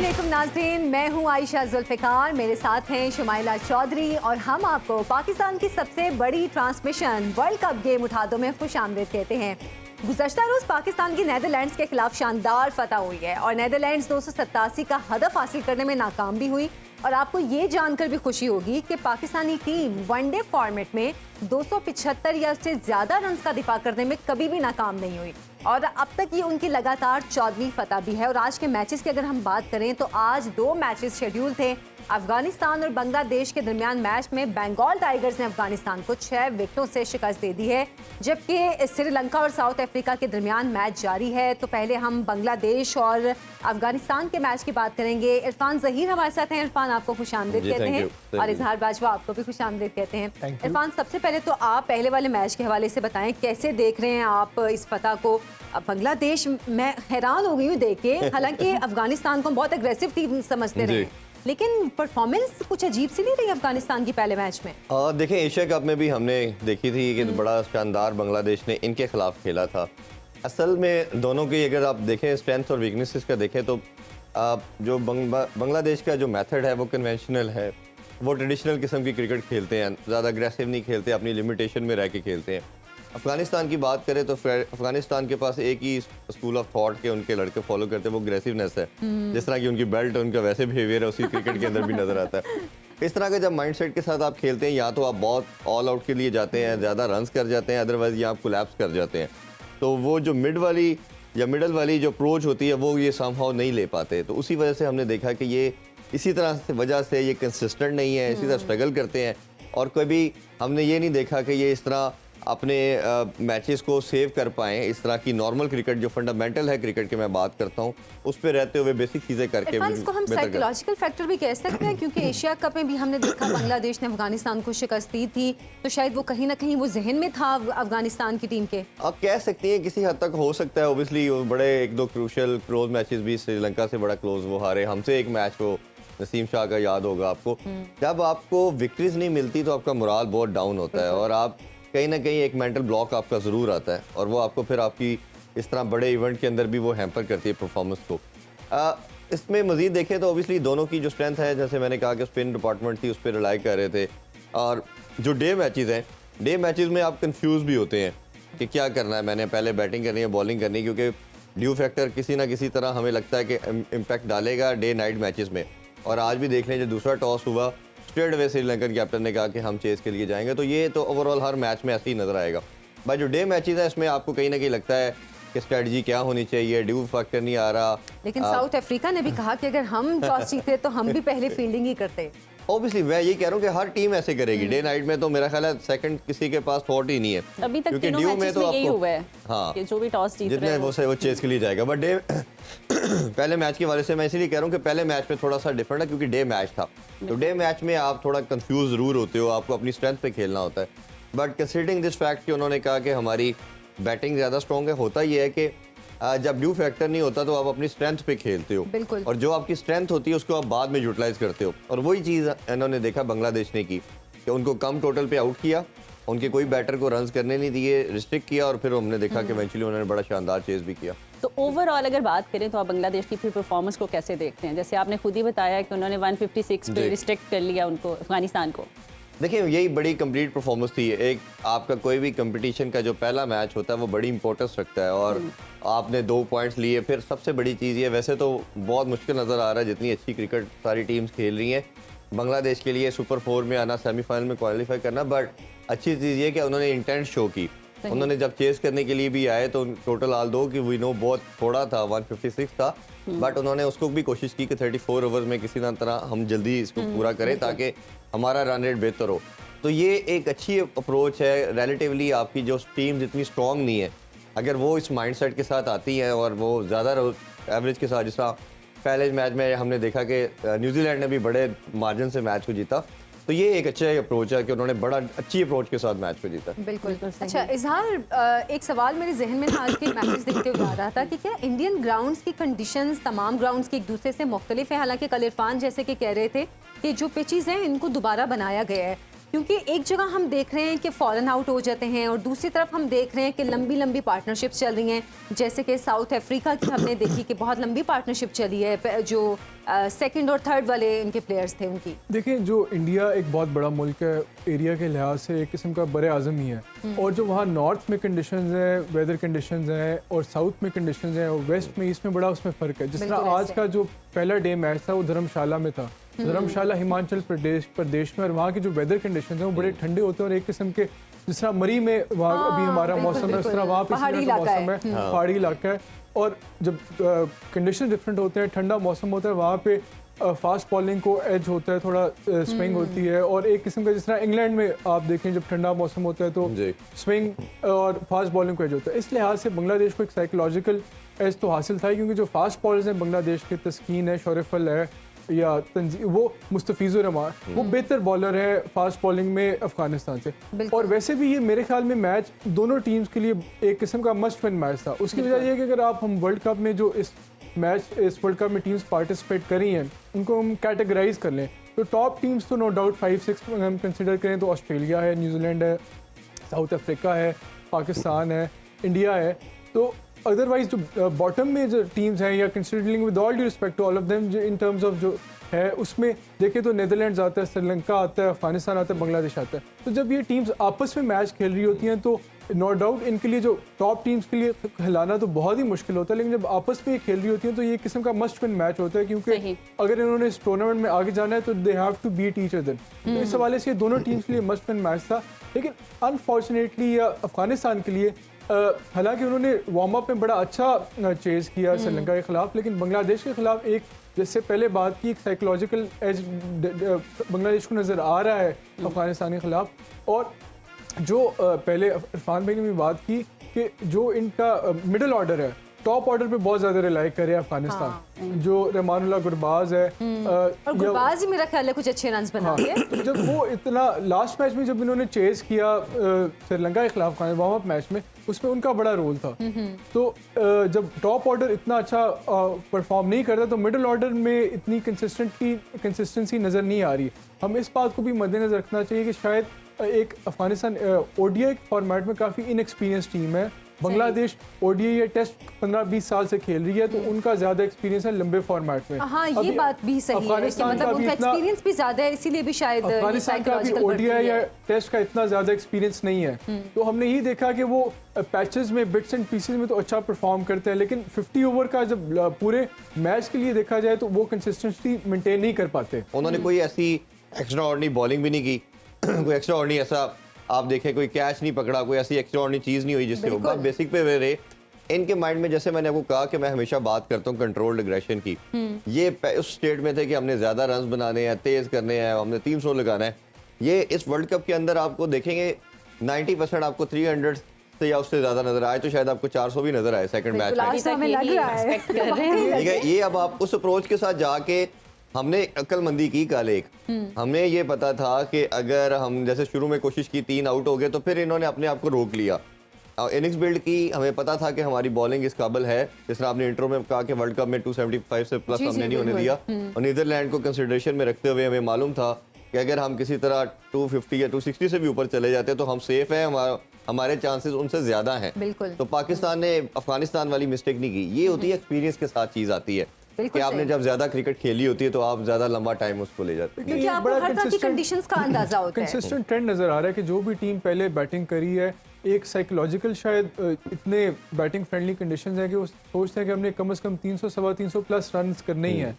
वालेकुम नाज़रीन, मैं हूं आयशा जुल्फ़िकार, मेरे साथ हैं शुमाइला चौधरी और हम आपको पाकिस्तान की सबसे बड़ी ट्रांसमिशन वर्ल्ड कप गेम उठा दो में खुशामदीद कहते हैं। गुज़श्ता रोज़ पाकिस्तान की नीदरलैंड्स के खिलाफ शानदार फतह हुई है और नीदरलैंड्स 287 का हदफ हासिल करने में नाकाम भी हुई। और आपको ये जानकर भी खुशी होगी कि पाकिस्तानी टीम वनडे फॉर्मेट में 275 या उससे ज़्यादा रन का दिफा करने में कभी भी नाकाम नहीं हुई और अब तक ये उनकी लगातार 14वीं फतह भी है। और आज के मैचेस की अगर हम बात करें तो आज 2 मैचेस शेड्यूल थे। अफगानिस्तान और बांग्लादेश के दरमियान मैच में बंगाल टाइगर्स ने अफगानिस्तान को 6 विकेटों से शिकस्त दे दी है, जबकि श्रीलंका और साउथ अफ्रीका के दरमियान मैच जारी है। तो पहले हम बांग्लादेश और अफगानिस्तान के मैच की बात करेंगे। इरफान ज़हीर हमारे साथ हैं। इरफान, आपको खुशामदीद कहते हैं और इजहार बाजवा आपको भी खुशामदीद कहते हैं। इरफान, सबसे पहले तो आप पहले वाले मैच के हवाले से बताएं, कैसे देख रहे हैं आप इस फतह को? बांग्लादेश, मैं हैरान हो गई हूँ देख के, हालांकि अफगानिस्तान को बहुत एग्रेसिव टीम समझते रहे, लेकिन परफॉर्मेंस कुछ अजीब सी नहीं रही अफगानिस्तान की पहले मैच में। देखें, एशिया कप में भी हमने देखी थी कि बड़ा शानदार बांग्लादेश ने इनके खिलाफ खेला था। असल में दोनों की अगर आप देखें स्ट्रेंथ और वीकनेसेस का देखें तो जो बांग्लादेश का जो मेथड है वो कन्वेंशनल है, वो ट्रेडिशनल किस्म की क्रिकेट खेलते हैं, ज़्यादा अग्रेसिव नहीं खेलते, अपनी लिमिटेशन में रह के खेलते हैं। अफगानिस्तान की बात करें तो अफगानिस्तान के पास एक ही स्कूल ऑफ थॉट के उनके लड़के फॉलो करते हैं, वो अग्रेसिवनेस है। जिस तरह की उनकी बेल्ट, उनका वैसे बिहेवियर है, उसी क्रिकेट के अंदर भी नजर आता है। इस तरह का जब माइंडसेट के साथ आप खेलते हैं, या तो आप बहुत ऑल आउट के लिए जाते हैं, ज़्यादा रन्स कर जाते हैं, अदरवाइज या आप कोलैप्स कर जाते हैं। तो वो जो मिडल वाली जो अप्रोच होती है वो ये समहाउ नहीं ले पाते। तो उसी वजह से हमने देखा कि ये इसी तरह से वजह से ये कंसिस्टेंट नहीं है, इसी तरह स्ट्रगल करते हैं। और कभी हमने ये नहीं देखा कि ये इस तरह अपने मैचेस को सेव कर पाएँ। इस तरह की नॉर्मल क्रिकेट जो फंडामेंटल है क्रिकेट की मैं बात करता हूँ, उस पर रहते हुए बेसिक चीज़ें करके इसको हम साइकोलॉजिकल फैक्टर भी कह सकते हैं, क्योंकि एशिया कप में भी हमने देखा बांग्लादेश ने अफगानिस्तान को शिकस्त दी थी, तो शायद वो कहीं ना कहीं वो जहन में था अफगानिस्तान की टीम के। आप कह सकती हैं किसी हद तक हो सकता है। ओबियसली बड़े 1-2 क्रूशल क्लोज मैचेस भी, श्रीलंका से बड़ा क्लोज वो हारे, हमसे एक मैच वो नसीम शाह का याद होगा आपको। जब आपको विक्ट्रीज नहीं मिलती तो आपका मोराल बहुत डाउन होता है और आप कहीं ना कहीं एक मेंटल ब्लॉक आपका ज़रूर आता है और वो आपको फिर आपकी इस तरह बड़े इवेंट के अंदर भी वो हैम्पर करती है परफॉर्मेंस को। इसमें मज़ीद देखें तो ओबियसली दोनों की जो स्ट्रेंथ है, जैसे मैंने कहा कि स्पिन डिपार्टमेंट थी, उस पर रिलाई कर रहे थे। और जो डे मैचेस हैं, डे मैचेस में आप कंफ्यूज भी होते हैं कि क्या करना है, मैंने पहले बैटिंग करनी है बॉलिंग करनी है, क्योंकि ड्यू फैक्टर किसी ना किसी तरह हमें लगता है कि इम्पैक्ट डालेगा डे नाइट मैचेस में। और आज भी देख लें, जो दूसरा टॉस हुआ, स्ट्रेट अवे श्रीलंकन कैप्टन ने कहा कि हम चेस के लिए जाएंगे। तो ये तो ओवरऑल हर मैच में ऐसे ही नजर आएगा। भाई जो डे मैचेस है इसमें आपको कहीं ना कहीं लगता है कि स्ट्रेटजी क्या होनी चाहिए, ड्यू फैक्टर नहीं आ रहा। लेकिन साउथ अफ्रीका ने भी कहा कि अगर हम टॉस जीते तो हम भी पहले फील्डिंग ही करते। ऑब्वियसली मैं ये कह रहा हूँ कि हर टीम ऐसे करेगी। डे नाइट में तो मेरा ख्याल है सेकंड किसी के पास थॉट ही नहीं है, अभी तक क्योंकि ड्यू में तो यही हुआ है। हाँ, कि जो भी टॉस जीत जितने वो चेस के लिए जाएगा। बट डे पहले मैच के वाले से मैं इसीलिए कह रहा हूँ कि पहले मैच में थोड़ा सा डिफरेंट है, क्योंकि डे मैच था। तो डे मैच में आप थोड़ा कंफ्यूज जरूर होते हो, आपको अपनी स्ट्रेंथ पे खेलना होता है। बट कंसिडरिंग दिस फैक्ट कि उन्होंने कहा कि हमारी बैटिंग ज़्यादा स्ट्रॉन्ग है, होता ये है कि जब ड्यू फैक्टर नहीं होता तो आप अपनी स्ट्रेंथ पे खेलते हो, और जो आपकी स्ट्रेंथ होती है उसको आप बाद में यूटिलाइज करते हो। और वही चीज़ इन्होंने देखा बांग्लादेश ने की कि उनको कम टोटल पे आउट किया, उनके कोई बैटर को रन्स करने नहीं दिए, रिस्ट्रिक्ट किया, और फिर हमने देखा कि इवेंचुअली उन्होंने बड़ा शानदार चेस भी किया। तो ओवरऑल अगर बात करें तो आप बांग्लादेश की फिर परफॉर्मेंस को कैसे देखते हैं? जैसे आपने खुद ही बताया कि उन्होंने 156 पे रिस्ट्रिक्ट कर लिया उनको, अफगानिस्तान को। देखिए, यही बड़ी कंप्लीट परफॉर्मेंस थी। एक आपका कोई भी कंपटीशन का जो पहला मैच होता है वो बड़ी इंपॉर्टेंस रखता है, और आपने 2 पॉइंट्स लिए, फिर सबसे बड़ी चीज़ ये, वैसे तो बहुत मुश्किल नज़र आ रहा है जितनी अच्छी क्रिकेट सारी टीम्स खेल रही हैं बांग्लादेश के लिए सुपर 4 में आना, सेमीफाइनल में क्वालिफाई करना, बट अच्छी चीज़ ये कि उन्होंने इंटेंट शो की। उन्होंने जब चेस करने के लिए भी आए तो टोटल आल दो कि वी नो बहुत थोड़ा था, 156 था, बट उन्होंने उसको भी कोशिश की कि 34 ओवर में किसी ना तरह हम जल्दी इसको पूरा करें ताकि हमारा रन रेट बेहतर हो। तो ये एक अच्छी अप्रोच है। रिलेटिवली आपकी जो टीम जितनी स्ट्रॉन्ग नहीं है, अगर वो इस माइंडसेट के साथ आती हैं और वो ज़्यादा एवरेज के साथ, जिस तरह पहले मैच में हमने देखा कि न्यूजीलैंड ने भी बड़े मार्जिन से मैच को जीता, तो ये एक अच्छा अप्रोच है कि उन्होंने बड़ा अच्छी अप्रोच के साथ मैच को जीता। बिल्कुल। अच्छा इजहार, एक सवाल मेरे जहन में था आज के मैचेस देखते हुए आ रहा था कि क्या इंडियन ग्राउंड्स की कंडीशंस तमाम ग्राउंड्स की एक दूसरे से मुख्तलिफ है? हालांकि कल इरफान जैसे कि कह रहे थे कि जो पिचेस हैं इनको दोबारा बनाया गया है, क्योंकि एक जगह हम देख रहे हैं कि फॉलन आउट हो जाते हैं और दूसरी तरफ हम देख रहे हैं कि लंबी लंबी पार्टनरशिप्स चल रही हैं, जैसे कि साउथ अफ्रीका की हमने देखी कि बहुत लंबी पार्टनरशिप चली है, जो सेकंड और थर्ड वाले इनके प्लेयर्स थे उनकी। देखिए, जो इंडिया एक बहुत बड़ा मुल्क है, एरिया के लिहाज से एक किस्म का बड़े आज़म ही है, और जो वहाँ नॉर्थ में कंडीशंस हैं, वेदर कंडीशंस हैं, और साउथ में कंडीशंस हैं, और वेस्ट में, ईस्ट में बड़ा उसमें फ़र्क है। जिस तरह आज का जो पहला डे मैच था वो धर्मशाला में था, धर्मशाला हिमाचल प्रदेश में, और वहाँ की जो वेदर कंडीशंस हैं वो बड़े ठंडे होते हैं, और एक किस्म के जिस तरह मरी में वहाँ अभी हमारा मौसम है, उस तरह वहाँ पे पहाड़ी मौसम है, इलाका पहाड़ी इलाका है, और जब कंडीशन डिफरेंट होते हैं, ठंडा मौसम होता है, वहाँ पे फास्ट बॉलिंग को एज होता है, थोड़ा स्विंग होती है, और एक किस्म का जिस तरह इंग्लैंड में आप देखें जब ठंडा मौसम होता है तो स्विंग और फास्ट बॉलिंग को एज होता है। इस लिहाज से बांग्लादेश को एक साइकोलॉजिकल एज तो हासिल था, क्योंकि जो फास्ट बॉलर्स हैं बांग्लादेश के, तस्कीन है, शोरफल है, या वो मुस्तफिजुर रहमान, वो बेहतर बॉलर है फास्ट बॉलिंग में अफगानिस्तान से। और वैसे भी ये मेरे ख्याल में मैच दोनों टीम्स के लिए एक किस्म का मस्ट विन मैच था। उसकी वजह ये है कि अगर आप हम वर्ल्ड कप में जो इस वर्ल्ड कप में टीम्स पार्टिसिपेट कर रही हैं उनको हम कैटेगराइज कर लें तो टॉप टीम्स तो नो डाउट 5-6 हम कंसिडर करें तो ऑस्ट्रेलिया है, न्यूजीलैंड है, साउथ अफ्रीका है, पाकिस्तान है, इंडिया है। तो अदरवाइज जो बॉटम में जो टीम्स हैं, या considering with all due respect to all of them, in terms of जो है उसमें देखें तो नेदरलैंड्स आता है, श्रीलंका आता है, अफगानिस्तान आता है, बांग्लादेश आता है। तो जब ये टीम्स आपस में मैच खेल रही होती हैं तो नो डाउट इनके लिए, जो टॉप टीम्स के लिए हिलाना तो बहुत ही मुश्किल होता है, लेकिन जब आपस में ये खेल रही होती हैं तो ये किस्म का मस्ट विन मैच होता है, क्योंकि अगर इन्होंने इस टूर्नामेंट में आगे जाना है तो they have to beat each other. तो इस हवाले से दोनों टीम्स के लिए मस्ट विन मैच था। लेकिन अनफॉर्चुनेटली या अफगानिस्तान के लिए, हालांकि उन्होंने वार्म अप में बड़ा अच्छा चेज किया श्रीलंका के खिलाफ, लेकिन बांग्लादेश के खिलाफ एक, जैसे पहले बात की, एक साइकोलॉजिकल एज बांग्लादेश को नज़र आ रहा है अफगानिस्तान के खिलाफ। और जो पहले इरफान भाई ने भी बात की कि जो इनका मिडिल ऑर्डर है, टॉप ऑर्डर पे बहुत ज्यादा रिलाई करे अफगानिस्तान। जो रहमानुल्लाह गुरबाज है, और गुरबाज ही मेरा ख्याल है कुछ अच्छे रन्स बना के। तो जब वो इतना लास्ट मैच में जब इन्होंने चेज किया श्रीलंका के खिलाफ वार्म अप मैच में, उसमें उनका बड़ा रोल था। तो जब टॉप ऑर्डर इतना अच्छा परफॉर्म नहीं करता तो मिडिल ऑर्डर में इतनी कंसिस्टेंसी नज़र नहीं आ रही। हम इस बात को भी मद्देनजर रखना चाहिए कि शायद एक अफगानिस्तान ओडीआई फॉर्मेट में काफ़ी इनएक्सपीरियंस टीम है। बांग्लादेश ओडीआई या टेस्ट 15-20 साल से खेल रही है, तो उनका ज्यादा एक्सपीरियंस है लंबे फॉर्मेट में। हाँ, ये बात भी सही है कि मतलब उनका एक्सपीरियंस भी ज्यादा है, इसीलिए भी शायद अफगानिस्तान का भी ओडीआई या टेस्ट का इतना ज्यादा एक्सपीरियंस नहीं है। तो हमने यही देखा कि वो पैचेस में, बिट्स एंड पीसेस में तो अच्छा परफॉर्म करते हैं, लेकिन 50 ओवर का जब पूरे मैच के लिए देखा जाए तो वो कंसिस्टेंसी मेंटेन नहीं कर पाते। उन्होंने कोई ऐसी एक्स्ट्रा ऑर्डिनरी बॉलिंग भी नहीं की, कोई एक्स्ट्रा ऑर्डिनरी ऐसा आप देखें कोई कैच नहीं पकड़ा, कोई ऐसी एक्स्ट्रा ऑर्डिनरी चीज़ नहीं हुई जिससे होगा। बेसिक पे वे रहे इनके माइंड में, जैसे मैंने आपको कहा कि मैं हमेशा बात करता हूँ कंट्रोल्ड एग्रेशन की, ये उस स्टेट में थे कि हमने ज़्यादा रन बनाने हैं, तेज़ करने हैं, हमने 300 लगाना है। ये इस वर्ल्ड कप के अंदर आपको देखेंगे 90% आपको 300 से या उससे ज़्यादा नजर आए, तो शायद आपको 400 भी नजर आए सेकंड मैच में। ये अब आप उस अप्रोच के साथ जाके, हमने अक्लमंदी की कल एक, हमें ये पता था कि अगर हम जैसे शुरू में कोशिश की 3 आउट हो गए, तो फिर इन्होंने अपने आप को रोक लिया, इनिंग्स बिल्ड की। हमें पता था कि हमारी बॉलिंग इस काबिल है, जिस तरह आपने इंट्रो में कहा कि वर्ल्ड कप में 275 से प्लस हमने नहीं होने दिया, और नीदरलैंड को कंसिडरेशन में रखते हुए हमें मालूम था कि अगर हम किसी तरह 250 या 260 से भी ऊपर चले जाते तो हम सेफ हैं, हमारे चांसेस उनसे ज्यादा हैं। तो पाकिस्तान ने अफगानिस्तान वाली मिस्टेक नहीं की। ये होती है एक्सपीरियंस के साथ चीज आती है कि आपने जब ज्यादा क्रिकेट खेली होती है तो आप ज्यादा लंबा टाइम उसको ले जाते हैं, क्योंकि आपको हर तरह की कंडीशंस का अंदाजा होता है। कंसिस्टेंट ट्रेंड नजर आ रहा है कि जो भी टीम पहले बैटिंग करी है, एक साइकोलॉजिकल शायद इतने बैटिंग फ्रेंडली कंडीशंस है कि वो सोचते हैं कि हमने कम से कम 300-325 प्लस रन करने ही हैं।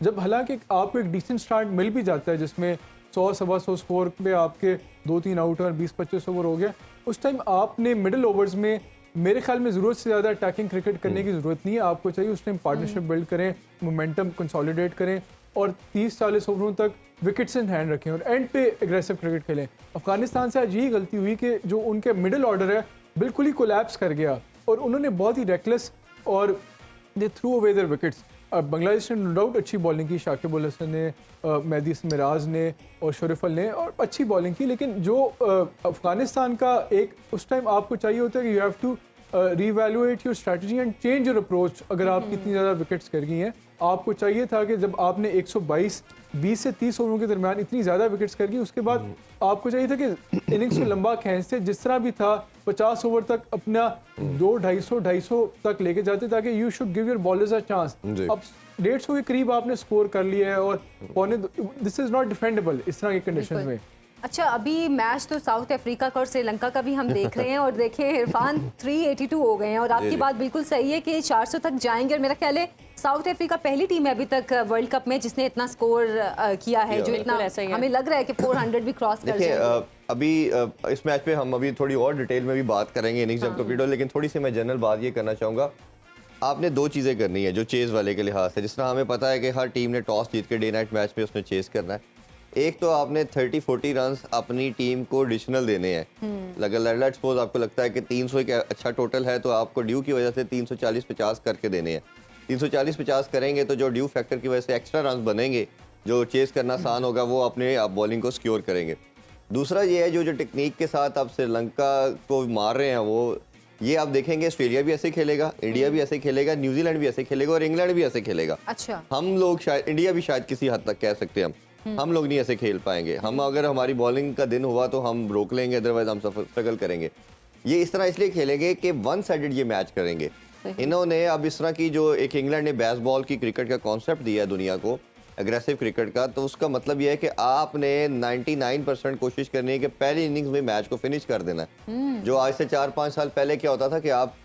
जब हालांकि आपको एक डिसेंट स्टार्ट मिल भी जाता है जिसमें 100-125 स्कोर पे आपके 2-3 आउट और 20-25 ओवर हो गया, उस टाइम आपने मिडिल ओवर्स में मेरे ख्याल में ज़रूरत से ज़्यादा अटैकिंग क्रिकेट करने की ज़रूरत नहीं है। आपको चाहिए उस टाइम पार्टनरशिप बिल्ड करें, मोमेंटम कंसोलिडेट करें और 30-40 ओवरों तक विकेट्स इन हैंड रखें और एंड पे एग्रेसिव क्रिकेट खेलें। अफगानिस्तान से आज यही गलती हुई कि जो उनके मिडिल ऑर्डर है बिल्कुल ही कोलैप्स कर गया और उन्होंने बहुत ही रेकलेस और they threw away their wickets. Bangladesh ने नो डाउट अच्छी बॉलिंग की, शाकिब उल हसन ने, मेहदी मिराज ने और शोरफल ने और अच्छी बॉलिंग की, लेकिन जो अफगानिस्तान का एक उस टाइम आपको चाहिए होता है कि you have to reevaluate your strategy and change your approach. अगर आप कितनी ज़्यादा विकेट्स कर गई हैं, आपको चाहिए था कि जब आपने 122 20 से 30 ओवरों के दरमियान इतनी ज़्यादा विकेट्स कर गई, उसके बाद आपको चाहिए था कि इनिंग्स को लंबा खींचते, जिस तरह भी था 50 ओवर तक अपना 200-250 तक लेके जाते, ताकि you should give your bowlers a chance. अब 150 के करीब आपने स्कोर कर लिया है और दिस इज़ नॉट डिफेंडेबल इस तरह की कंडीशन में। अच्छा, अभी मैच तो साउथ अफ्रीका का और श्रीलंका का भी हम देख रहे हैं, और देखिए इरफान 382 हो गए हैं, और आपकी बात बिल्कुल सही है कि 400 तक जाएंगे। और मेरा ख्याल है साउथ अफ्रीका पहली टीम है अभी तक वर्ल्ड कप में जिसने इतना स्कोर किया है, जो इतना हमें लग रहा है कि 400 भी क्रॉस कर जाएंगे। अभी इस मैच पे हम अभी थोड़ी और डिटेल में भी बात करेंगे इनिंग्स जब कंप्लीट हो, लेकिन थोड़ी सी मैं जनरल बात ये करना चाहूँगा। आपने दो चीज़ें करनी है जो चेज वाले के लिहाज से, जिस तरह हमें पता है कि हर टीम ने टॉस जीत के डे नाइट मैच में उसने चेज करना है। एक तो आपने 30-40 रन अपनी टीम को एडिशनल देने हैं। अगर लेट्स सपोज आपको लगता है कि 300 एक अच्छा टोटल है, तो आपको ड्यू की वजह से 340-50 करके देने हैं। 340-50 करेंगे तो जो ड्यू फैक्टर की वजह से एक्स्ट्रा रन बनेंगे, जो चेस करना आसान होगा, वो अपने आप बॉलिंग को सिक्योर करेंगे। दूसरा ये है जो टेक्निक के साथ आप श्रीलंका को मार रहे हैं, वो ये आप देखेंगे ऑस्ट्रेलिया भी ऐसे खेलेगा, इंडिया भी ऐसे खेलेगा, न्यूजीलैंड भी ऐसे खेलेगा और इंग्लैंड भी ऐसे खेलेगा। अच्छा, हम लोग शायद, इंडिया भी शायद किसी हद तक कह सकते हैं हम लोग नहीं ऐसे खेल पाएंगे। हम अगर हमारी बॉलिंग का दिन हुआ तो हम रोक लेंगे, अदरवाइज हम स्ट्रगल करेंगे। ये इस तरह इसलिए खेलेंगे कि वन साइडेड ये मैच करेंगे। इन्होंने अब इस तरह की जो एक इंग्लैंड ने बेसबॉल की क्रिकेट का कॉन्सेप्ट दिया है दुनिया को, एग्रेसिव क्रिकेट का, तो उसका मतलब ये है कि आपने 99% कोशिश करनी है कि पहली इनिंग्स में मैच को फिनिश कर देना है। जो आज से 4-5 साल पहले क्या होता था कि आप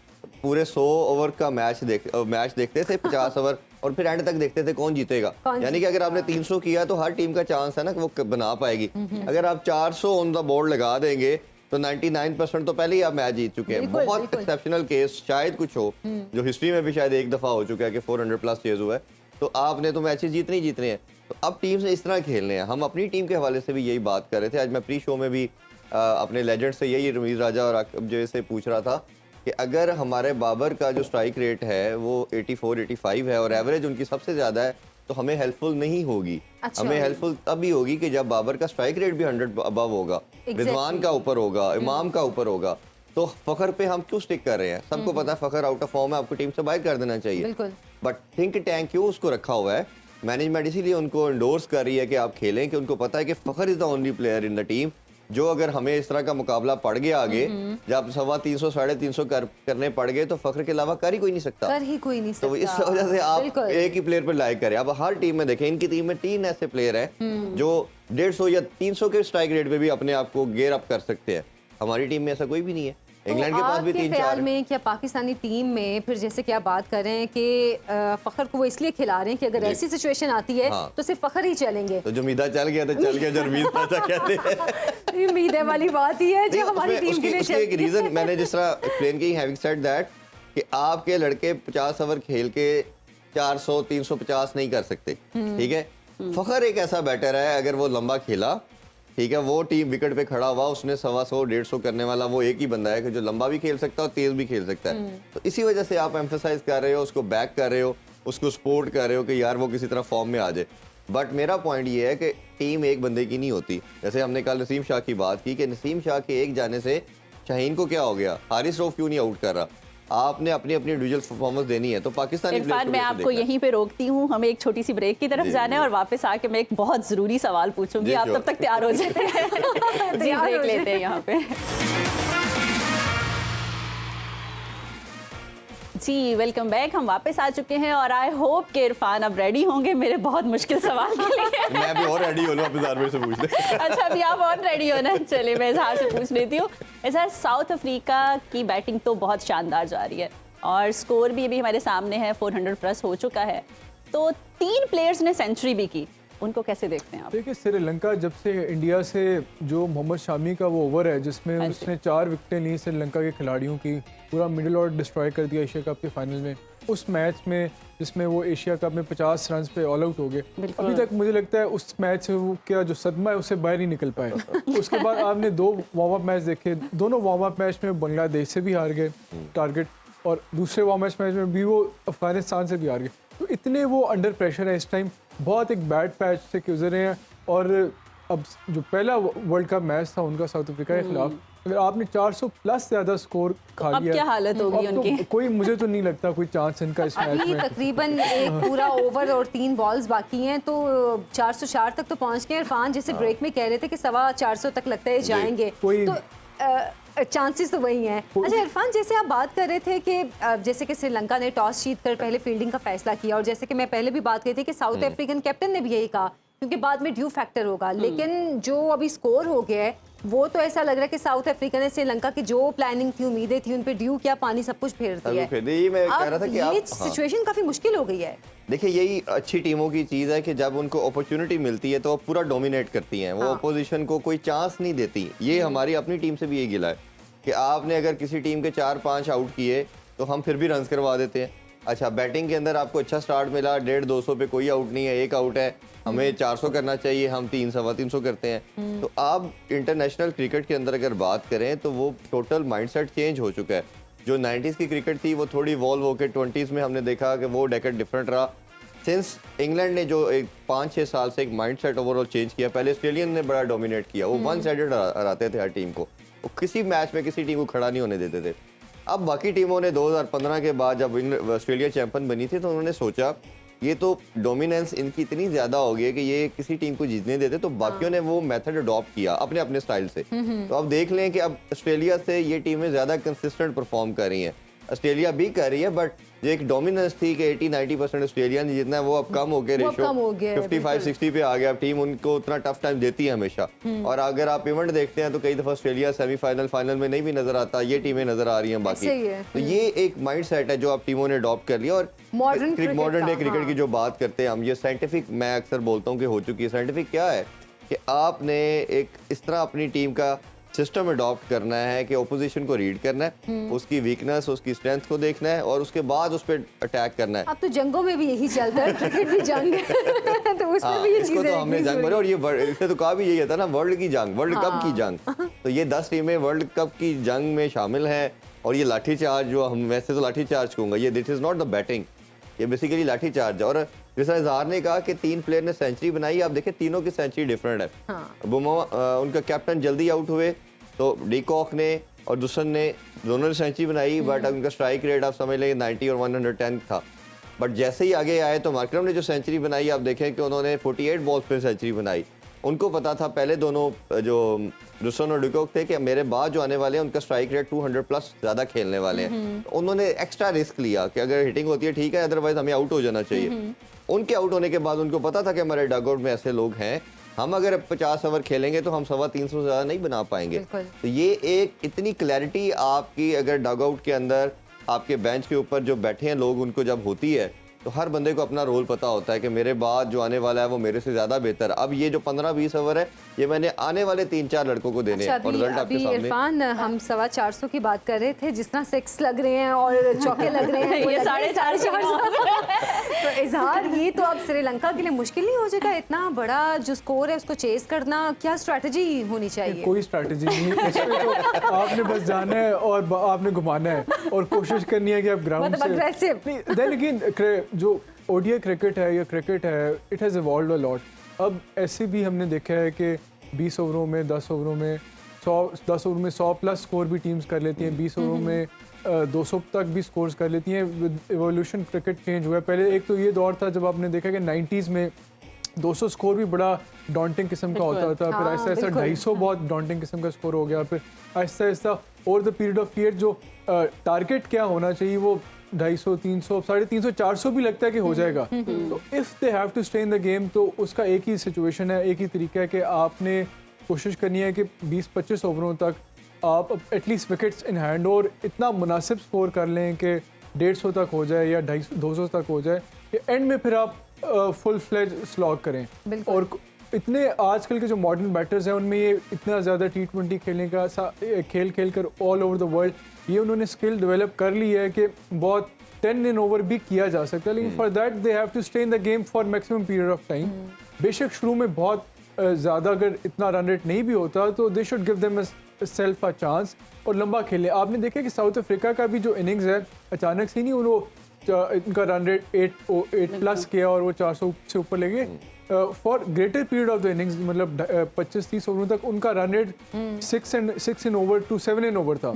पूरे 100 ओवर का मैच देखते थे, 50 ओवर, और फिर एंड तक देखते थे कौन जीतेगा। यानी कि अगर आपने 300 किया तो हर टीम का चांस है ना कि वो बना पाएगी। अगर आप 400 ऑन द बोर्ड लगा देंगे तो 99% तो पहले ही आप मैच जीत चुके हैं। बहुत एक्सेप्शनल केस शायद कुछ हो, जो हिस्ट्री में भी शायद एक दफा हो चुका है कि 400 प्लस चेज हुआ है, तो आपने तो मैचेस जीतने हैं। तो अब टीम से इस तरह खेलने हैं। हम अपनी टीम के हवाले से भी यही बात कर रहे थे। आज मैं प्री शो में भी अपने लेजेंड से यही रमीज राजा और अजय से पूछ रहा था कि अगर हमारे बाबर का जो स्ट्राइक रेट है वो 84-85 है और एवरेज उनकी सबसे ज़्यादा है, तो हमें हेल्पफुल नहीं होगी। अच्छा, हमें हेल्पफुल तभी होगी कि जब बाबर का स्ट्राइक रेट भी 100 अबव होगा, रिजवान का ऊपर होगा, इमाम का ऊपर होगा। तो फखर पे हम क्यों स्टिक कर रहे हैं? सबको पता है फखर आउट ऑफ फॉर्म है, आपको टीम से बाहर कर देना चाहिए। बट थिंक टैंक क्यों उसको रखा हुआ है? मैनेजमेंट इसीलिए उनको एंडोर्स कर रही है कि आप खेलें, कि उनको पता है कि Fakhar is the only player in the team जो अगर हमें इस तरह का मुकाबला पड़ गया आगे, जब 350-350 करने पड़ गए, तो फखर के अलावा कर ही कोई नहीं सकता। तो इस वजह से आप एक ही प्लेयर पर लाइक करें। अब हर टीम में देखें, इनकी टीम में 3 ऐसे प्लेयर हैं जो 150 या 300 के स्ट्राइक रेट पे भी अपने आप को गेयर अप कर सकते हैं। हमारी टीम में ऐसा कोई भी नहीं है। इंग्लैंड के पास भी 3-4 में। क्या पाकिस्तानी टीम में फिर जैसे कि आप बात कर रहे हैं कि फखर को वो इसलिए खिला रहे हैं कि अगर ऐसी सिचुएशन आती है तो सिर्फ फखर ही चलेंगे। तो जो मीदा चल गया तो चल गया, जो रमीज राजा कहते हैं। ये मीदे वाली बात ही है जो हमारी टीम के लिए एक रीजन मैंने जिस तरह एक्सप्लेन की, हैविंग सेड दैट, कि आपके लड़के 50 ओवर खेल के 400-350 नहीं कर सकते, ठीक है। फखर एक ऐसा बैटर है, अगर वो लंबा खेला, ठीक है, वो टीम विकेट पे खड़ा हुआ, उसने 125-150 करने वाला वो एक ही बंदा है कि जो लंबा भी खेल सकता है और तेज भी खेल सकता है। तो इसी वजह से आप एम्फेसाइज कर रहे हो, उसको बैक कर रहे हो, उसको सपोर्ट कर रहे हो कि यार वो किसी तरह फॉर्म में आ जाए। बट मेरा पॉइंट ये है कि टीम एक बंदे की नहीं होती। जैसे हमने कल नसीम शाह की बात की कि नसीम शाह के एक जाने से शाहीन को क्या हो गया, हारिस रऊफ क्यों नहीं आउट कर रहा? आपने अपनी इंडिविजुअल परफॉर्मेंस देनी है। तो पाकिस्तानी इरफान, मैं आपको यहीं पे रोकती हूँ, हमें एक छोटी सी ब्रेक की तरफ जाना है और वापस आके मैं एक बहुत जरूरी सवाल पूछूंगी, आप तब तक तैयार हो जाए। जी, ब्रेक लेते हैं यहाँ पे। जी, वेलकम बैक। हम वापस आ चुके हैं और आई होप कि इरफान अब रेडी होंगे मेरे बहुत मुश्किल सवाल के लिए। मैं भी और रेडी हो लूं, अपने इजहार से पूछ ले। अच्छा, अभी आप और रेडी हो ना? चलिए मैं इजहार से पूछ लेती हूँ। इजहार, साउथ अफ्रीका की बैटिंग तो बहुत शानदार जा रही है और स्कोर भी अभी हमारे सामने है, 400 प्लस हो चुका है। तो 3 प्लेयर्स ने सेंचुरी भी की, उनको कैसे देखते हैं आप? देखिए, श्रीलंका जब से इंडिया से जो मोहम्मद शामी का वो ओवर है जिसमें उसने 4 विकेटें ली श्रीलंका के खिलाड़ियों की, पूरा मिडिल ऑर्डर डिस्ट्रॉय कर दिया एशिया कप के फाइनल में, उस मैच में जिसमें वो एशिया कप में 50 रन पे ऑल आउट हो गए, अभी तक मुझे लगता है उस मैच से वो क्या जो सदमा है उससे बाहर ही निकल पाए। उसके बाद आपने 2 वार्म अप मैच देखे, दोनों वार्म अप मैच में बांग्लादेश से भी हार गए टारगेट, और दूसरे वार्म अप मैच में भी वो अफगानिस्तान से भी हार गए। तो इतने वो अंडर प्रेशर है इस टाइम, बहुत एक बैड पैच से गुजरे हैं। और अब जो पहला वर्ल्ड कप मैच था उनका साउथ अफ्रीका के खिलाफ, अगर आपने 400 प्लस ज़्यादा स्कोर खा अब लिया क्या हालत होगी अब तो उनकी? कोई मुझे तो नहीं लगता कोई चांस इनका इस मैच अभी में। तकरीबन एक पूरा ओवर और 3 बॉल्स बाकी हैं, तो 404 तक तो पहुंच गए। इरफान जैसे ब्रेक में कह रहे थे कि 425 तक लगता है जाएंगे, कोई- तो चांसेस तो वही हैं। अच्छा इरफान, जैसे आप बात कर रहे थे कि जैसे कि श्रीलंका ने टॉस जीत कर पहले फील्डिंग का फैसला किया, और जैसे कि मैं पहले भी बात की थी कि साउथ अफ्रीकन कैप्टन ने भी यही कहा क्योंकि बाद में ड्यू फैक्टर होगा, लेकिन जो अभी स्कोर हो गया है वो तो ऐसा लग रहा है कि साउथ अफ्रीका ने श्रीलंका की जो प्लानिंग थी, उम्मीदें थी, उन पे ड्यू क्या पानी सब कुछ फेर दिया है। ये मैं कह रहा था अब कि ये आप सिचुएशन काफी मुश्किल हो गई है। देखिए यही अच्छी टीमों की चीज़ है कि जब उनको अपॉर्चुनिटी मिलती है तो वो पूरा डोमिनेट करती हैं, वो अपोजिशन को कोई चांस नहीं देती। ये हमारी अपनी टीम से भी यही गिला है कि आपने अगर किसी टीम के 4-5 आउट किए तो हम फिर भी रन्स करवा देते हैं। अच्छा बैटिंग के अंदर आपको अच्छा स्टार्ट मिला, 150-200 पे कोई आउट नहीं है, एक आउट है, हमें 400 करना चाहिए, हम 300-325 करते हैं। तो आप इंटरनेशनल क्रिकेट के अंदर अगर बात करें तो वो टोटल माइंडसेट चेंज हो चुका है। जो 90s की क्रिकेट थी वो थोड़ी वॉल्व होकर 20s में हमने देखा कि वो डेकेड डिफरेंट रहा। सिंस इंग्लैंड ने जो एक 5-6 साल से एक माइंडसेट ओवरऑल चेंज किया, पहले ऑस्ट्रेलियन ने बड़ा डोमिनेट किया, वो वन साइडेड हराते थे हर टीम को, वो किसी मैच में किसी टीम को खड़ा नहीं होने देते थे। अब बाकी टीमों ने 2015 के बाद जब ऑस्ट्रेलिया चैंपियन बनी थी तो उन्होंने सोचा ये तो डोमिनेंस इनकी इतनी ज़्यादा हो गई है कि ये किसी टीम को जीतने देते, तो बाकियों ने वो मेथड अडॉप्ट किया अपने अपने स्टाइल से। तो अब देख लें कि अब ऑस्ट्रेलिया से ये टीमें ज़्यादा कंसिस्टेंट परफॉर्म कर रही हैं, ऑस्ट्रेलिया भी कर रही है, बट जो एक डोमिनेंस थी कि 80-90% ऑस्ट्रेलिया ने जितना वो अब कम हो गया, रेशो 55-60 पे आ गया। अब टीम उनको उतना टफ टाइम देती है हमेशा। और अगर आप इवेंट देखते हैं तो कई दफा ऑस्ट्रेलिया सेमीफाइनल फाइनल में नहीं भी नजर आता, ये टीमें नजर आ रही हैं बाकी। तो ये एक माइंड सेट है जो आप टीमों ने अडॉप्ट कर लिया। और मॉडर्न डे क्रिकेट की जो बात करते हैं हम, ये साइंटिफिक, मैं अक्सर बोलता हूँ कि हो चुकी है। साइंटिफिक क्या है कि आपने एक इस तरह अपनी टीम का सिस्टम अडॉप्ट करना है कि ओपोजिशन को रीड करना है, उसकी वीकनेस, उसकी स्ट्रेंथ को देखना है और उसके बाद उस पर अटैक करना है। अब तो जंगों में भी यही चलता है, क्रिकेट भी जंग है तो उसमें भी ये इसको तो हमने जंग मारी। और ये इससे तो कहा भी यही था ना, वर्ल्ड की जंग, वर्ल्ड कप की जंग। तो ये 10 टीमें वर्ल्ड कप की जंग में शामिल हैं। और ये लाठी चार्ज, जो हम वैसे तो लाठी चार्ज कहूँगा, ये this is not the batting, ये बेसिकली लाठी चार्ज है। और जैसा इजहार ने कहा कि 3 प्लेयर ने सेंचुरी बनाई, आप देखें तीनों की सेंचुरी डिफरेंट है। उनका कैप्टन जल्दी आउट हुए तो डीकॉक ने और दुसन ने, दोनों ने सेंचुरी बनाई, बट उनका स्ट्राइक रेट आप समझ लें 90 और 110 था। बट जैसे ही आगे आए तो मार्करम ने जो सेंचुरी बनाई, आप देखें कि उन्होंने 48 बॉल्स पे सेंचुरी बनाई। उनको पता था पहले दोनों जो दुसन और डीकॉक थे कि मेरे बाद जो आने वाले हैं उनका स्ट्राइक रेट 200 प्लस ज़्यादा खेलने वाले हैं। तो उन्होंने एक्स्ट्रा रिस्क लिया कि अगर हिटिंग होती है ठीक है, अदरवाइज हमें आउट हो जाना चाहिए। उनके आउट होने के बाद उनको पता था कि हमारे डगआउट में ऐसे लोग हैं, हम अगर 50 ओवर खेलेंगे तो हम 325 से ज़्यादा नहीं बना पाएंगे। तो ये एक इतनी क्लैरिटी आपकी अगर डगआउट के अंदर आपके बेंच के ऊपर जो बैठे हैं लोग, उनको जब होती है तो हर बंदे को अपना रोल पता होता है कि मेरे बाद जो आने वाला है वो मेरे से ज़्यादा बेहतर। अब ये जो 15-20 ओवर है ये मैंने आने वाले 3-4 लड़कों को देने हैं। और रिजल्ट आपके सामने। इरफान, हम 425 की बात कर रहे थे, जिस तरह 6 लग रहे हैं और चौके लग रहे हैं ये 450 तो इजहार, ये तो अब श्रीलंका के लिए मुश्किल नहीं हो जाएगा? इतना बड़ा जो स्कोर है उसको चेस करना, क्या स्ट्रेटजी होनी चाहिए? कोई स्ट्रेटजी नहीं है इसमें, तो आपने बस जाना है और आपने घुमाना है और कोशिश करनी है कि आप ग्राउंड मतलब aggressive। से। देन अगेन जो ओडीआई क्रिकेट है या क्रिकेट है, it has evolved a lot. अब ऐसे भी हमने देखा है कि 20 ओवरों में, 10 ओवरों में 10 ओवर में 100 प्लस स्कोर भी टीम्स कर लेती हैं, 20 ओवरों में 200 तक भी स्कोर्स कर लेती हैं। विद एवोल्यूशन क्रिकेट चेंज हुआ है। पहले एक तो ये दौर था जब आपने देखा कि 90s में 200 स्कोर भी बड़ा डॉन्टिंग किस्म का होता था, फिर आहिस्ता आहिस्ता 250 बहुत डॉन्टिंग किस्म का स्कोर हो गया, फिर Aahista Aahista over the period of year जो टारगेट क्या होना चाहिए वो 250, 300, 350, 400 भी लगता है कि हो जाएगा। तो if they have to stay in the game, तो उसका एक ही सिचुएशन है, एक ही तरीका है कि आपने कोशिश करनी है कि 20-25 ओवरों तक आप एटलीस्ट विकेट्स इन हैंड और इतना मुनासिब स्कोर कर लें कि 150 तक हो जाए या 250 तक हो जाए कि एंड में फिर आप फुल फ्लेज स्लॉग करें। और इतने आजकल के जो मॉडर्न बैटर्स हैं उनमें ये इतना ज़्यादा T20 खेलने का खेल कर ऑल ओवर द वर्ल्ड ये उन्होंने स्किल डेवलप कर ली है कि बहुत 10 इन ओवर भी किया जा सकता है, लेकिन for that they have to stay in the game for maximum period of time. बेशक शुरू में बहुत ज़्यादा अगर इतना रन रेट नहीं भी होता तो they should give them self a chance और लंबा खेलें। आपने देखा कि साउथ अफ्रीका का भी जो इनिंग्स है अचानक से नहीं, वो इनका रन रेट 8 प्लस किया और वो 400 से ऊपर ले गए। For greater period of the innings, मतलब 25-30 ओवरों तक उनका run rate 6 in over to 7 in over था।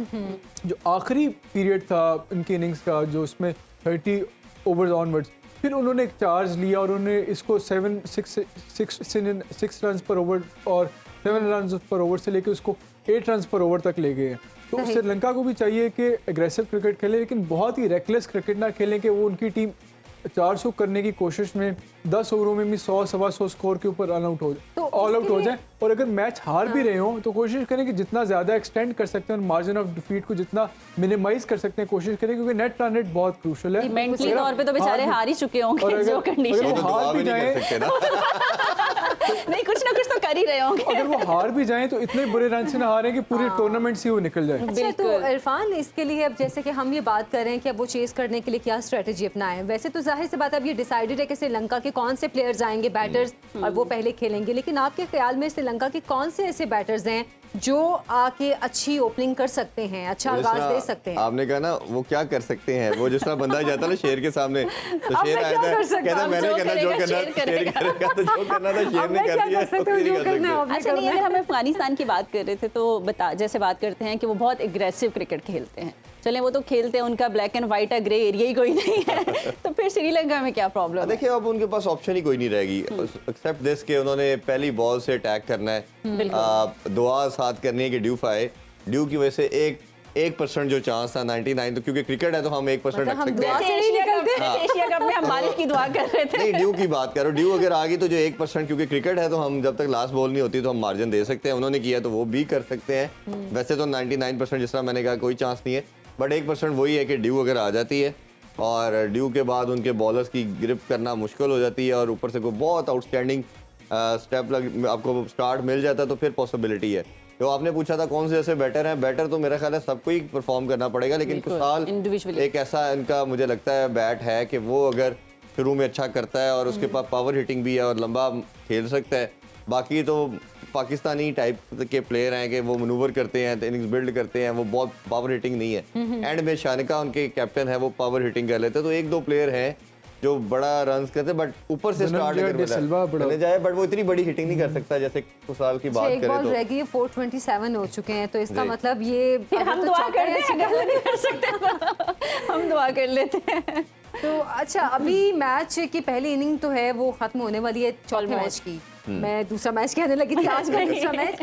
जो आखिरी पीरियड था इनकी इनिंग्स का, जो उसमें 30 ओवर्स ऑनवर्ड्स, फिर उन्होंने एक चार्ज लिया और उन्होंने इसको 6 रन पर ओवर और 7 रन पर ओवर से लेके उसको 8 रन पर ओवर तक ले गए। तो श्रीलंका को भी चाहिए कि एग्रेसिव क्रिकेट खेले, लेकिन बहुत ही रेकलेस क्रिकेट ना खेलें कि वो उनकी टीम 400 करने की कोशिश में 10 ओवरों में भी 100-125 स्कोर के ऊपर ऑल आउट हो जाए। और अगर मैच हार भी रहे हो तो कोशिश करें कि जितना ज़्यादा एक्सटेंड कर सकते हैं, मार्जिन ऑफ डिफीट को जितना मिनिमाइज कर सकते हैं कोशिश करें, क्योंकि नेट रन रेट बहुत क्रूशल है। मेंटली तौर पे तो बेचारे हार ही चुके होंगे जो कंडीशन। हार भी जाए नहीं, कुछ ना कुछ तो कर ही रहे होंगे। अगर वो हार भी जाएं तो इतने बुरे रन से ना हारें कि पूरे टूर्नामेंट से वो निकल जाए। अच्छा, तो इरफान, इसके लिए अब जैसे कि हम ये बात कर रहे हैं कि अब वो चेस करने के लिए क्या स्ट्रेटजी अपनाएं, वैसे तो जाहिर सी बात अब ये डिसाइडेड है कि श्रीलंका के कौन से प्लेयर्स आएंगे बैटर्स और वो पहले खेलेंगे, लेकिन आपके ख्याल में श्रीलंका के कौन से ऐसे बैटर्स हैं जो आके अच्छी ओपनिंग कर सकते हैं, अच्छा आगाज दे सकते हैं? आपने कहा ना वो क्या कर सकते हैं, वो जिस तरह बंदा जाता ना शेर के सामने, तो अब शेर मैं आया क्या था, कर सकता कहता हूँ? मैंने जो करना जो करेगा, करना शेर शेर करेगा, तो जो करना था शेर अब ने मैं कर क्या दिया, कर सकता हूँ? उसकी जो नहीं कर करना है सकते। अब अच्छा, नहीं, अगर हम अफगानिस्तान की बात कर रहे थे तो जैसे बात करते हैं कि वो बहुत एग्रेसिव क्रिकेट खेलते हैं, चलें वो तो खेलते हैं, उनका black and white grey area ही कोई नहीं है। तो फिर श्रीलंका में क्या प्रॉब्लम है? देखिए अब उनके पास ऑप्शन ही कोई नहीं रहेगी एक्सेप्ट दिस के उन्होंने पहली बॉल से अटैक करना है, दुआ साथ करनी है कि ड्यू आए। ड्यू की वजह से 1% जो चांस था 99, तो क्योंकि क्रिकेट है तो हम 1% रख सकते हैं। जैसे एशिया कप में हम बारिश की दुआ कर रहे थे। नहीं, ड्यू की बात करो, ड्यू अगर आ गई तो जो 1%, क्योंकि क्रिकेट है तो हम जब तक लास्ट बॉल नहीं होती तो हम मार्जिन दे सकते हैं, उन्होंने किया तो वो भी कर सकते हैं। वैसे तो 99% जिस तरह मैंने कहा कोई चांस नहीं है, बट 1% वही है कि ड्यू अगर आ जाती है और ड्यू के बाद उनके बॉलर्स की ग्रिप करना मुश्किल हो जाती है और ऊपर से कोई बहुत आउटस्टैंडिंग स्टेप आपको स्टार्ट मिल जाता है तो फिर पॉसिबिलिटी है। तो आपने पूछा था कौन से ऐसे बैटर हैं, बैटर तो मेरा ख्याल है सबको ही परफॉर्म करना पड़ेगा, लेकिन कुछ साल एक ऐसा इनका मुझे लगता है बैट है कि वो अगर शुरू में अच्छा करता है और उसके पास पावर हिटिंग भी है और लंबा खेल सकता है। बाकी तो पाकिस्तानी टाइप के प्लेयर हैं कि वो मनूवर करते हैं, इनिंग्स बिल्ड करते हैं, वो बहुत पावर हिटिंग नहीं है। एंड में शानिका उनके कैप्टन है, वो पावर हिटिंग कर लेते हैं। तो 1-2 प्लेयर हैं जो बड़ा रन करते, बट ऊपर से स्टार्ट करने जाए, बट वो इतनी बड़ी हिटिंग नहीं कर सकता जैसे कुछ साल की बात करें। बॉल तो रह गई, 427 हो चुके हैं, तो इसका मतलब ये फिर हम दुआ कर नहीं कर सकते, हम दुआ कर लेते हैं। तो अच्छा, अभी मैच की पहली इनिंग तो है वो खत्म होने वाली है चौथे मैच की। मैं दूसरा मैच कहने लगी थी, आज का दूसरा मैच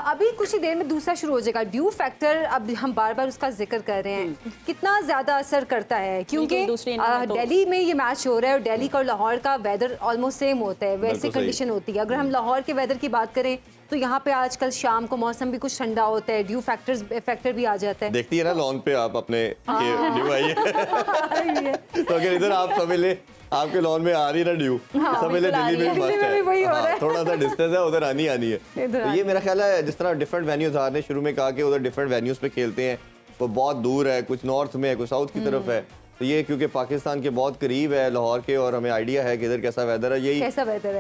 अभी कुछ ही देर में दूसरा शुरू हो जाएगा। ड्यू फैक्टर अब हम बार बार उसका जिक्र कर रहे हैं, कितना ज्यादा असर करता है, क्योंकि दिल्ली में ये मैच हो रहा है और दिल्ली का और लाहौर का वेदर ऑलमोस्ट सेम होता है, वैसे कंडीशन होती है। अगर हम लाहौर के वेदर की बात करें तो यहाँ पे आजकल शाम को मौसम भी कुछ ठंडा होता है, ड्यू फैक्टर भी आ जाता है। देखती है ना लॉन पे आप अपने ड्यू आई है तो अगर इधर आप समझ ले आपके लॉन में आ रही ना ड्यू, समझ ले दिल्ली में भी मस्त है, थोड़ा सा डिस्टेंस है, उधर आनी है। तो ये मेरा ख्याल है जिस तरह डिफरेंट वेन्यूज आपने शुरू में कहा कि उधर डिफरेंट वेन्यूज पे खेलते हैं, वो बहुत दूर है, कुछ नॉर्थ में है, कुछ साउथ की तरफ है, तो ये क्योंकि पाकिस्तान के बहुत करीब है लाहौर के और हमें आइडिया है कि इधर कैसा वेदर है, यही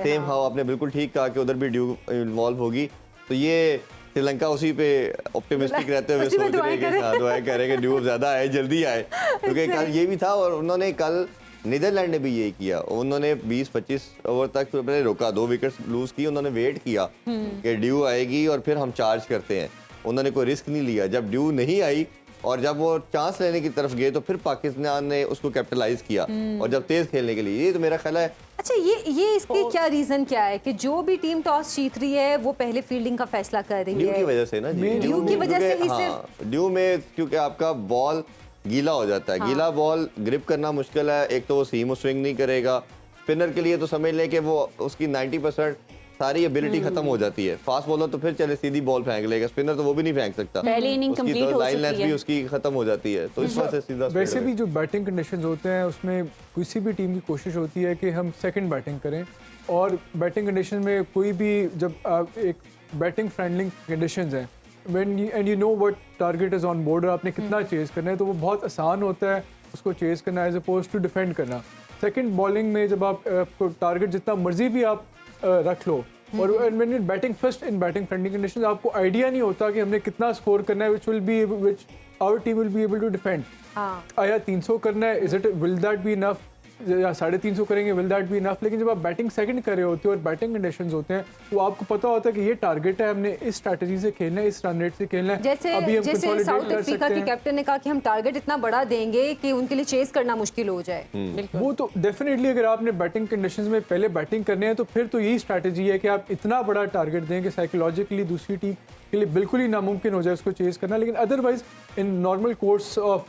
सेम। हाँ, आपने बिल्कुल ठीक कहा कि उधर भी ड्यू इन्वॉल्व होगी, तो ये श्रीलंका उसी पे ऑप्टिमिस्टिक रहते हुए सोच रहे हैं कि दुआएं कर रहे हैं कि ड्यू ज्यादा आए, जल्दी आए, क्योंकि कल ये भी था और उन्होंने कल नीदरलैंड ने भी यही किया, उन्होंने 20-25 ओवर तक पहले रोका, 2 विकेट्स लूज की, उन्होंने वेट किया कि ड्यू आएगी और फिर हम चार्ज करते हैं, उन्होंने कोई रिस्क नहीं लिया। जब ड्यू नहीं आई और जब वो चांस लेने की तरफ गए तो फिर पाकिस्तान ने उसको कैपिटलाइज किया और जब तेज खेलने के लिए, ये तो मेरा ख्याल है। अच्छा, ये इसके क्या रीजन क्या है कि जो भी टीम टॉस जीत रही है वो पहले फील्डिंग का फैसला कर रही है? ड्यू की वजह से ना जी, ड्यू की वजह से ही सिर्फ ड्यू में, क्योंकि आपका बॉल गीला हो जाता है, गीला बॉल ग्रिप करना मुश्किल है, एक तो वो सीम स्विंग नहीं करेगा, स्पिनर के लिए तो समझ लें कि वो उसकी 90% सारी एबिलिटी खत्म हो जाती है। फास्ट बॉलर तो फिर चले सीधी बॉल फेंक लेगा, स्पिनर तो वो भी नहीं फेंक सकता, पहली इनिंग कंप्लीट हो लाइन लेंथ चुकी भी है, उसकी खत्म हो जाती है, तो इस वजह से सीधा वैसे भी जो बैटिंग कंडीशंस होते हैं उसमें किसी भी टीम की कोशिश होती है कि हम सेकंड बैटिंग करें, और बैटिंग कंडीशन में कोई भी जब आप एक बैटिंग फ्रेंडली कंडीशंस हैं and you know what target is on board, आपने कितना चेज करना है, तो वो बहुत आसान होता है उसको चेज करना एज अपोज टू डिफेंड करना। सेकंड बॉलिंग में जब आप टारगेट जितना मर्जी भी आप रख लो, और when you batting first in batting friendly conditions आपको आइडिया नहीं होता कि हमने कितना स्कोर करना है, which our team will be able to defend. हाँ आया 300 करना है, is it will that be enough, या 350 करेंगे, विल दैट बी इनफ। लेकिन जब आप बैटिंग सेकंड कर रहे होते हो और बैटिंग कंडीशंस होते हैं तो आपको पता होता है कि ये टारगेट है, हमने इस स्ट्रैटेजी से खेलना है, इस रन रेट से खेलना है। जैसे अभी हम जैसे consolidate साउथ कर अफ्रीका सकते के हैं। कैप्टन ने कहा कि हम टारगेट इतना बड़ा देंगे कि उनके लिए चेस करना मुश्किल हो जाए। वो तो डेफिनेटली अगर आपने बैटिंग कंडीशंस में पहले बैटिंग करने हैं तो फिर तो यही स्ट्रैटेजी है कि आप इतना बड़ा टारगेट दें कि साइकोलॉजिकली दूसरी टीम के लिए बिल्कुल ही नामुमकिन हो जाए उसको चेस करना। लेकिन otherwise in normal course of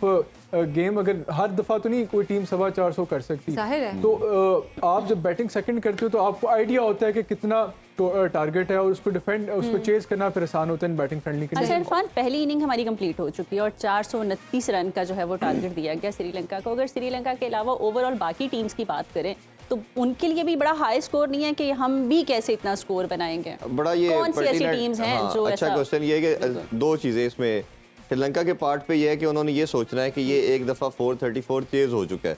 game अगर हर दफ़ा तो नहीं कोई टीम 425 कर सकती, जाहिर है। तो आप जब बैटिंग सेकंड करते हो तो आपको आइडिया होता है कि कितना टारगेट है और उसको डिफेंड उसको चेस करना फिर आसान होता है इन बैटिंग फ्रेंडली अच्छा कंडीशन। इरफान, पहली इनिंग हमारी कंप्लीट हो चुकी है और 429 रन का जो है वो टारगेट दिया गया श्रीलंका को। अगर श्रीलंका के अलावा ओवरऑल बाकी टीम्स की बात करें तो उनके लिए भी बड़ा हाई स्कोर नहीं है कि हम भी कैसे इतना स्कोर बनाएंगे? बड़ा ये कौन सी ऐसी pertinent- टीम्स हैं हाँ, जो अच्छा ऐसा क्वेश्चन ये है कि दो चीज़ें इसमें श्रीलंका के पार्ट पे ये है कि उन्होंने ये सोचना है कि ये एक दफ़ा 434 चेज हो चुका है,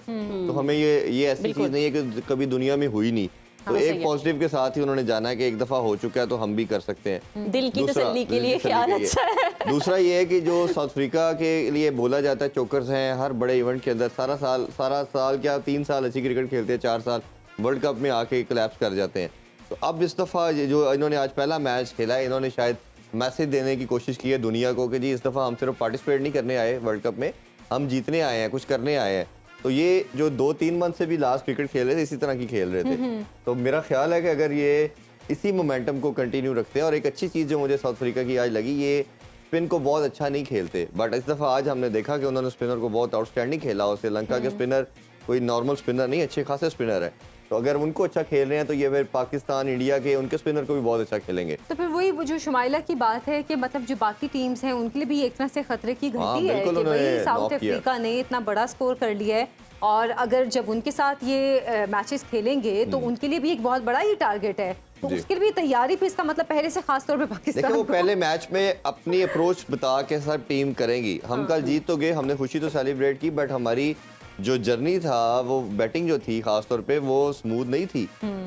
तो हमें ये ऐसी बिल्कुल। चीज़ नहीं है कि कभी दुनिया में हुई नहीं, तो हाँ, सही एक है। पॉजिटिव के साथ ही उन्होंने जाना है कि एक दफ़ा हो चुका है तो हम भी कर सकते हैं। दिल की दूसरा- तसल्ली के दिल की लिए तसल्ली ख्याल के लिए। अच्छा है। दूसरा ये है कि जो साउथ अफ्रीका के लिए बोला जाता है चोकर्स हैं हर बड़े इवेंट के अंदर, सारा साल क्या 3 साल अच्छी क्रिकेट खेलते हैं, 4 साल वर्ल्ड कप में आके कोलैप्स कर जाते हैं। तो अब इस दफ़ा जो इन्होंने आज पहला मैच खेला है, इन्होंने शायद मैसेज देने की कोशिश की है दुनिया को कि जी इस दफ़ा हम सिर्फ पार्टिसिपेट नहीं करने आए वर्ल्ड कप में, हम जीतने आए हैं, कुछ करने आए हैं। तो ये जो 2-3 मंथ से भी लास्ट क्रिकेट खेल रहे थे इसी तरह की खेल रहे थे, तो मेरा ख्याल है कि अगर ये इसी मोमेंटम को कंटिन्यू रखते हैं, और एक अच्छी चीज़ जो मुझे साउथ अफ्रीका की आज लगी, ये स्पिन को बहुत अच्छा नहीं खेलते, बट इस दफ़ा आज हमने देखा कि उन्होंने स्पिनर को बहुत आउटस्टैंडिंग खेला, और श्रीलंका के स्पिनर कोई नॉर्मल स्पिनर नहीं, अच्छे खासे स्पिनर है। तो अगर उनको अच्छा खेल रहे हैं तो ये फिर पाकिस्तान, इंडिया के उनके स्पिनर को भी बहुत अच्छा खेलेंगे। तो फिर वही वो जो शुमाइला की बात है कि मतलब जो बाकी टीम्स हैं उनके लिए भी एक तरह से खतरे की हाँ, घंटी है बिल्कुल कि उन्होंने भाई साउथ knock किया। अफ्रीका ने इतना बड़ा स्कोर कर लिया है, और अगर जब उनके साथ ये मैचेस खेलेंगे तो उनके लिए भी एक बहुत बड़ा ही टारगेट है, तो जी। उसके लिए भी तैयारी भी इसका मतलब पहले से खास तौर पे पाकिस्तान देखिए वो को- पहले मैच में अपनी अप्रोच बता के सब टीम करेंगी। हम कल जीत तो गए, हमने खुशी तो सेलिब्रेट की, बट हमारी जो जर्नी था वो बैटिंग जो थी खास तौर पे वो स्मूथ नहीं थी,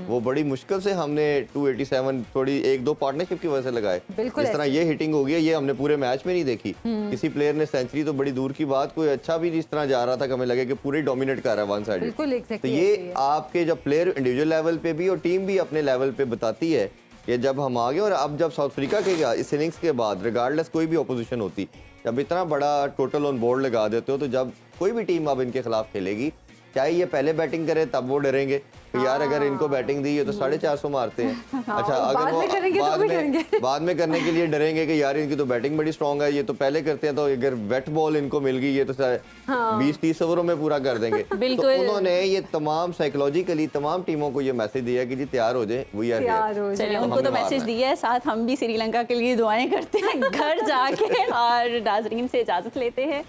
वो बड़ी मुश्किल से हमने 287 थोड़ी 1-2 पार्टनरशिप की वजह से लगाए। बिल्कुल इस तरह ये हिटिंग हो गई है, ये हमने पूरे मैच में नहीं देखी। किसी प्लेयर ने सेंचुरी तो बड़ी दूर की बात, कोई अच्छा भी इस तरह जा रहा था कि हमें लगे कि पूरे डोमिनेट कर रहा है वन साइड। बिल्कुल तो exactly ऐसे ही ये है। आपके जब प्लेयर इंडिविजुअल लेवल पे भी और टीम भी अपने लेवल पे बताती है कि जब हम आगे, और अब जब साउथ अफ्रीका के इस इनिंग्स के बाद रिगार्डलेस कोई भी ओपोजिशन होती, जब इतना बड़ा टोटल ऑन बोर्ड लगा देते हो, तो जब कोई भी टीम अब इनके खिलाफ खेलेगी, चाहे ये पहले बैटिंग करे तब वो डरेंगे कि यार अगर इनको बैटिंग दी है तो 450 मारते हैं। अच्छा और अगर बाद वो में करेंगे तो भी डरेंगे। बाद में करने के लिए डरेंगे कि यार इनकी तो बैटिंग बड़ी स्ट्रांग है, ये तो पहले करते हैं, तो अगर वेट बॉल इनको मिल गई ये तो 20-30 ओवरों में पूरा कर देंगे। तो बिल्कुल। उन्होंने ये तमाम साइकोलॉजिकली तमाम टीमों को ये मैसेज दिया कि जी तैयार हो जाए, वी आर तैयार हियर। हो चलिए जाए। उनको तो हमने मैसेज मारना है। दिया है, साथ हम भी श्रीलंका के लिए दुआएं करते हैं घर जाके और नाजरीन से इजाज़त लेते हैं।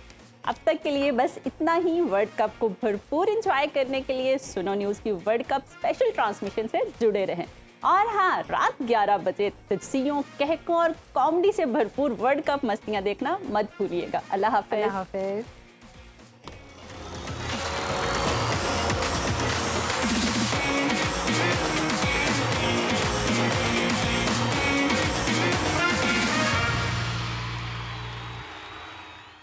अब तक के लिए बस इतना ही। वर्ल्ड कप को भरपूर एंजॉय करने के लिए सुनो न्यूज़ की वर्ल्ड कप स्पेशल ट्रांसमिशन से जुड़े रहें, और हाँ, रात 11 बजे तजसियों, कहकों और कॉमेडी से भरपूर वर्ल्ड कप मस्तियाँ देखना मत भूलिएगा। अल्लाह हाफ़िज़। अल्लाह हाफिज।